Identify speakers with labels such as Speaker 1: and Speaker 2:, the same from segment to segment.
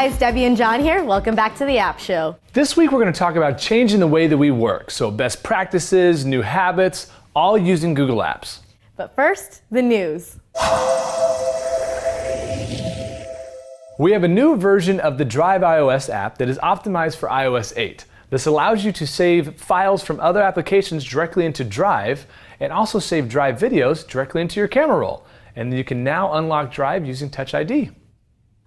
Speaker 1: guys, Debbie and John here. Welcome back to the App Show.
Speaker 2: This week we're going to talk about changing the way that we work. So best practices, new habits, all using Google Apps.
Speaker 1: But first, the news.
Speaker 2: We have a new version of the Drive iOS app that is optimized for iOS 8. This allows you to save files from other applications directly into Drive and also save Drive videos directly into your camera roll. And you can now unlock Drive using Touch ID.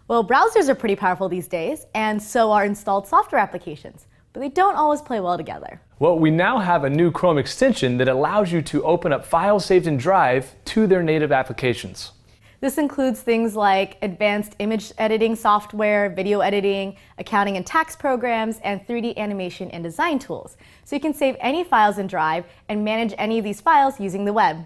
Speaker 1: Well, browsers are pretty powerful these days, and so are installed software applications, but they don't always play well together.
Speaker 2: Well, we now have a new Chrome extension that allows you to open up files saved in Drive to their native applications.
Speaker 1: This includes things like advanced image editing software, video editing, accounting and tax programs, and 3D animation and design tools. So you can save any files in Drive and manage any of these files using the web.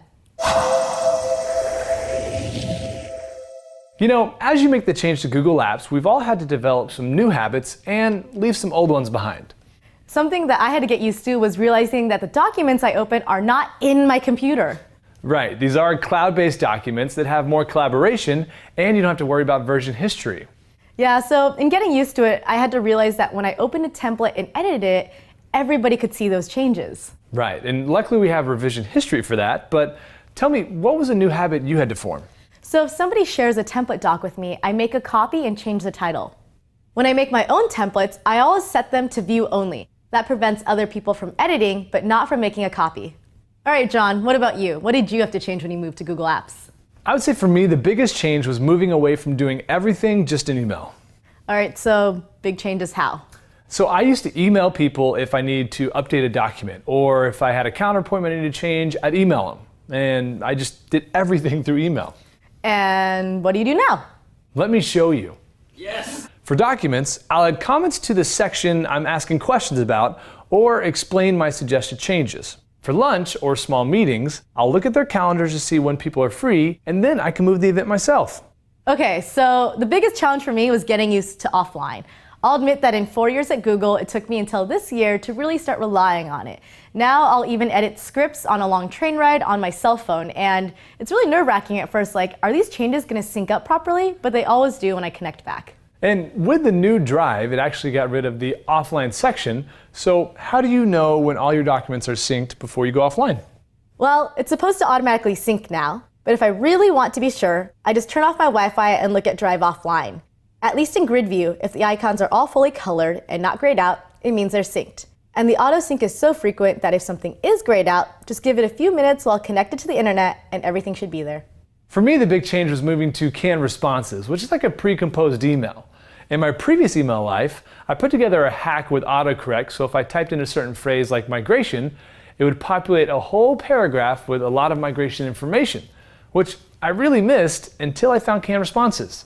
Speaker 2: You know, as you make the change to Google Apps, we've all had to develop some new habits and leave some old ones behind.
Speaker 1: Something that I had to get used to was realizing that the documents I open are not in my computer.
Speaker 2: Right, these are cloud-based documents that have more collaboration, and you don't have to worry about version history.
Speaker 1: Yeah, so in getting used to it, I had to realize that when I opened a template and edited it, everybody could see those changes.
Speaker 2: Right, and luckily we have revision history for that, but tell me, what was a new habit you had to form?
Speaker 1: So if somebody shares a template doc with me, I make a copy and change the title. When I make my own templates, I always set them to view only. That prevents other people from editing, but not from making a copy. All right, John, what about you? What did you have to change when you moved to Google Apps?
Speaker 2: I would say for me, the biggest change was moving away from doing everything just in email.
Speaker 1: All right, so big changes how?
Speaker 2: So I used to email people if I need to update a document, or if I had a counterpoint I needed to change, I'd email them. And I just did everything through email.
Speaker 1: And what do you do now?
Speaker 2: Let me show you.
Speaker 3: Yes!
Speaker 2: For documents, I'll add comments to the section I'm asking questions about or explain my suggested changes. For lunch or small meetings, I'll look at their calendars to see when people are free, and then I can move the event myself.
Speaker 1: Okay, so the biggest challenge for me was getting used to offline. I'll admit that in 4 years at Google, it took me until this year to really start relying on it. Now I'll even edit scripts on a long train ride on my cell phone, and it's really nerve-wracking at first, like, are these changes going to sync up properly? But they always do when I connect back.
Speaker 2: And with the new Drive, it actually got rid of the offline section. So how do you know when all your documents are synced before you go offline?
Speaker 1: Well, it's supposed to automatically sync now, but if I really want to be sure, I just turn off my Wi-Fi and look at Drive offline. At least in grid view, if the icons are all fully colored and not grayed out, it means they're synced. And the auto sync is so frequent that if something is grayed out, just give it a few minutes while connected to the internet and everything should be there.
Speaker 2: For me, the big change was moving to canned responses, which is like a pre-composed email. In my previous email life, I put together a hack with autocorrect, so if I typed in a certain phrase like migration, it would populate a whole paragraph with a lot of migration information, which I really missed until I found canned responses.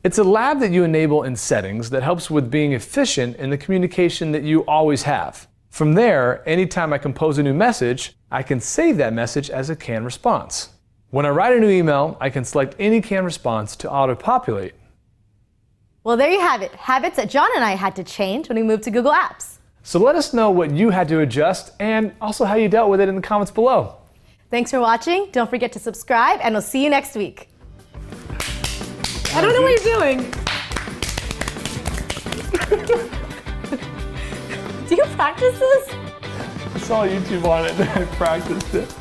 Speaker 2: It's a lab that you enable in settings that helps with being efficient in the communication that you always have. From there, anytime I compose a new message, I can save that message as a canned response. When I write a new email, I can select any canned response to auto-populate.
Speaker 1: Well, there you have it, habits that John and I had to change when we moved to Google Apps.
Speaker 2: So let us know what you had to adjust and also how you dealt with it in the comments below.
Speaker 1: Thanks for watching. Don't forget to subscribe, and we'll see you next week. I don't know what you're doing. Do you practice this?
Speaker 2: I saw YouTube on it and I practiced it.